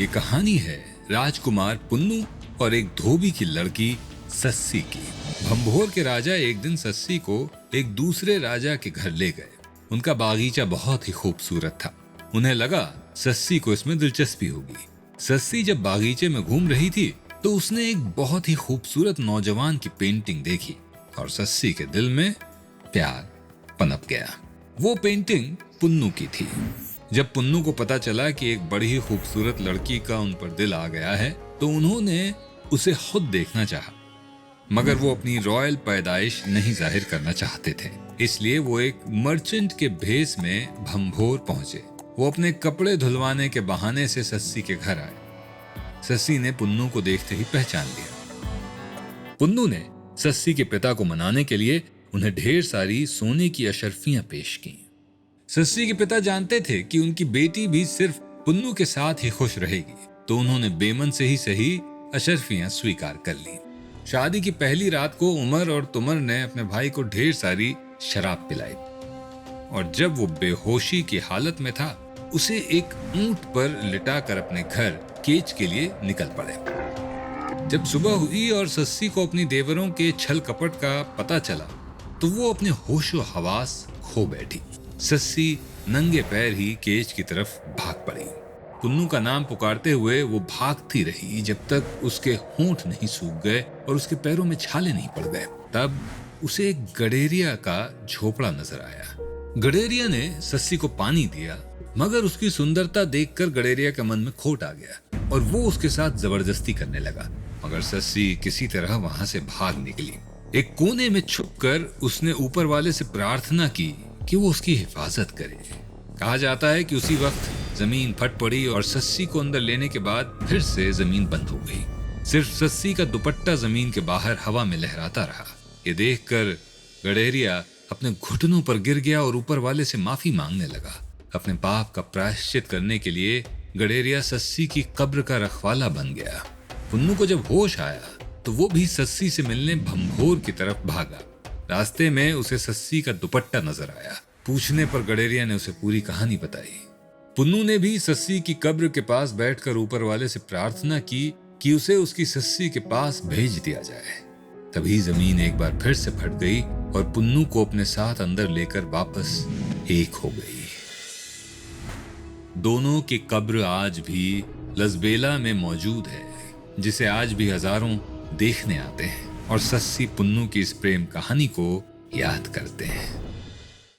ये कहानी है राजकुमार पुन्नू और एक धोबी की लड़की सस्सी की। भंभोर के राजा एक दिन सस्सी को एक दूसरे राजा के घर ले गए। उनका बागीचा बहुत ही खूबसूरत था। उन्हें लगा सस्सी को इसमें दिलचस्पी होगी। सस्सी जब बागीचे में घूम रही थी तो उसने एक बहुत ही खूबसूरत नौजवान की पेंटिंग देखी और सस्सी के दिल में प्यार पनप गया। वो पेंटिंग पुन्नू की थी। जब पुन्नू को पता चला कि एक बड़ी ही खूबसूरत लड़की का उन पर दिल आ गया है तो उन्होंने उसे खुद देखना चाहा, मगर वो अपनी रॉयल पैदाइश नहीं जाहिर करना चाहते थे। इसलिए वो एक मर्चेंट के भेष में भंभोर पहुंचे। वो अपने कपड़े धुलवाने के बहाने से सस्सी के घर आए। सस्सी ने पुन्नू को देखते ही पहचान लिया। पुन्नू ने सस्सी के पिता को मनाने के लिए उन्हें ढेर सारी सोने की अशर्फियां पेश की। सस्सी के पिता जानते थे कि उनकी बेटी भी सिर्फ पुन्नू के साथ ही खुश रहेगी, तो उन्होंने बेमन से ही सही अशर्फियां स्वीकार कर ली। शादी की पहली रात को उमर और तुमर ने अपने भाई को ढेर सारी शराब पिलाई और जब वो बेहोशी की हालत में था उसे एक ऊंट पर लिटाकर अपने घर केच के लिए निकल पड़े। जब सुबह हुई और सस्सी को अपनी देवरों के छल कपट का पता चला तो वो अपने होशो हवास खो बैठी। सस्सी नंगे पैर ही केच की तरफ भाग पड़ी। पुन्नू का नाम पुकारते हुए वो भागती रही जब तक उसके होंठ नहीं सूख गए और उसके पैरों में छाले नहीं पड़ गए। तब उसे एक गडेरिया का झोपड़ा नजर आया। गडेरिया ने सस्सी को पानी दिया, मगर उसकी सुंदरता देखकर गडेरिया के मन में खोट आ गया और वो उसके साथ जबरदस्ती करने लगा। मगर सस्सी किसी तरह वहां से भाग निकली। एक कोने में छुपकर उसने ऊपर वाले से प्रार्थना की कि वो उसकी हिफाजत करे। कहा जाता है कि उसी वक्त जमीन फट पड़ी और सस्सी को अंदर लेने के बाद फिर से जमीन बंद हो गई। सिर्फ सस्सी का दुपट्टा जमीन के बाहर हवा में लहराता रहा। ये देखकर गडेरिया अपने घुटनों पर गिर गया और ऊपर वाले से माफी मांगने लगा। अपने पाप का प्रायश्चित करने के लिए गडेरिया सस्सी की कब्र का रखवाला बन गया। पुन्नू को जब होश आया तो वो भी सस्सी से मिलने भंभोर की तरफ भागा। रास्ते में उसे सस्सी का दुपट्टा नजर आया। पूछने पर गडेरिया ने उसे पूरी कहानी बताई। पुन्नू ने भी सस्सी की कब्र के पास बैठकर ऊपर वाले से प्रार्थना की कि उसे उसकी सस्सी के पास भेज दिया जाए। तभी जमीन एक बार फिर से फट गई और पुन्नू को अपने साथ अंदर लेकर वापस एक हो गई। दोनों की कब्र आज भी लसबेला में मौजूद है, जिसे आज भी हजारों देखने आते हैं और सस्सी पुन्नू की इस प्रेम कहानी को याद करते हैं।